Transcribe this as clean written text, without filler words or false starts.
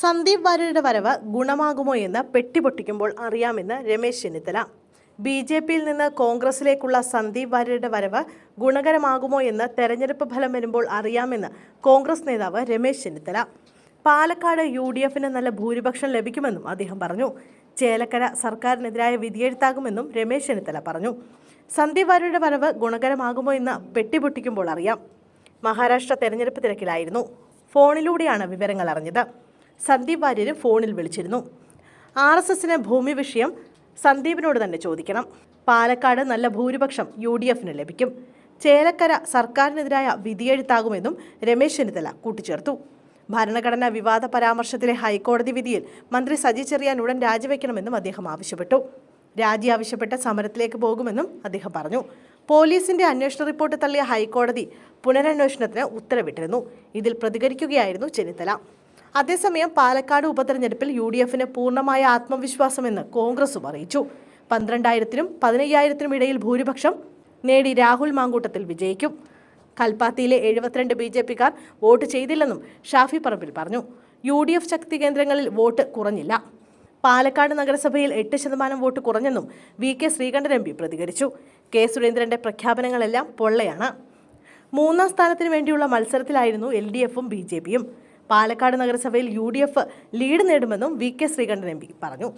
സന്ദീപ് വാര്യരുടെ വരവ് ഗുണമാകുമോ എന്ന് പെട്ടിപൊട്ടിക്കുമ്പോൾ അറിയാമെന്ന് രമേശ് ചെന്നിത്തല. ബി.ജെ.പിയിൽ നിന്ന് കോൺഗ്രസിലേക്കുള്ള സന്ദീപ് വാര്യരുടെ വരവ് ഗുണകരമാകുമോ എന്ന് തെരഞ്ഞെടുപ്പ് ഫലം വരുമ്പോൾ അറിയാമെന്ന് കോൺഗ്രസ് നേതാവ് രമേശ് ചെന്നിത്തല. പാലക്കാട് UDFന് നല്ല ഭൂരിപക്ഷം ലഭിക്കുമെന്നും അദ്ദേഹം പറഞ്ഞു. ചേലക്കര സർക്കാരിനെതിരായ വിധിയെഴുത്താകുമെന്നും രമേശ് ചെന്നിത്തല പറഞ്ഞു. സന്ദീപ് വാര്യരുടെ വരവ് ഗുണകരമാകുമോ എന്ന് പെട്ടിപൊട്ടിക്കുമ്പോൾ അറിയാം. മഹാരാഷ്ട്ര തെരഞ്ഞെടുപ്പ് തിരക്കിലായിരുന്നു. ഫോണിലൂടെയാണ് വിവരങ്ങൾ അറിഞ്ഞത്. സന്ദീപ് വാര്യർ ഫോണിൽ വിളിച്ചിരുന്നു. RSSന് ഭൂമി വിഷയം സന്ദീപിനോട് തന്നെ ചോദിക്കണം. പാലക്കാട് നല്ല ഭൂരിപക്ഷം UDFന് ലഭിക്കും. ചേലക്കര സർക്കാരിനെതിരായ വിധിയെഴുത്താകുമെന്നും രമേശ് ചെന്നിത്തല കൂട്ടിച്ചേർത്തു. ഭരണഘടനാ വിവാദ പരാമർശത്തിലെ ഹൈക്കോടതി വിധിയിൽ മന്ത്രി സജി ചെറിയാൻ ഉടൻ രാജിവെക്കണമെന്നും അദ്ദേഹം ആവശ്യപ്പെട്ടു. രാജി ആവശ്യപ്പെട്ട് സമരത്തിലേക്ക് പോകുമെന്നും അദ്ദേഹം പറഞ്ഞു. പോലീസിന്റെ അന്വേഷണ റിപ്പോർട്ട് തള്ളിയ ഹൈക്കോടതി പുനരന്വേഷണത്തിന് ഉത്തരവിട്ടിരുന്നു. ഇതിൽ പ്രതികരിക്കുകയായിരുന്നു ചെന്നിത്തല. അതേസമയം പാലക്കാട് ഉപതെരഞ്ഞെടുപ്പിൽ UDFന് പൂർണ്ണമായ ആത്മവിശ്വാസമെന്ന് കോൺഗ്രസും അറിയിച്ചു. 12,000-നും 15,000-നും ഇടയിൽ ഭൂരിപക്ഷം നേടി രാഹുൽ മാങ്കൂട്ടത്തിൽ വിജയിക്കും. കൽപ്പാത്തിയിലെ 72 BJPക്കാർ വോട്ട് ചെയ്തില്ലെന്നും ഷാഫി പറമ്പിൽ പറഞ്ഞു. UDF ശക്തി കേന്ദ്രങ്ങളിൽ വോട്ട് കുറഞ്ഞില്ല. പാലക്കാട് നഗരസഭയിൽ 8% വോട്ട് കുറഞ്ഞെന്നും VK ശ്രീകണ്ഠൻ MP പ്രതികരിച്ചു. K സുരേന്ദ്രന്റെ പ്രഖ്യാപനങ്ങളെല്ലാം പൊള്ളയാണ്. 3ാം സ്ഥാനത്തിന് വേണ്ടിയുള്ള മത്സരത്തിലായിരുന്നു LDFും BJPയും. പാലക്കാട് നഗരസഭയിൽ UDF ലീഡ് നേടുമെന്നും VK ശ്രീകണ്ഠൻ MP പറഞ്ഞു.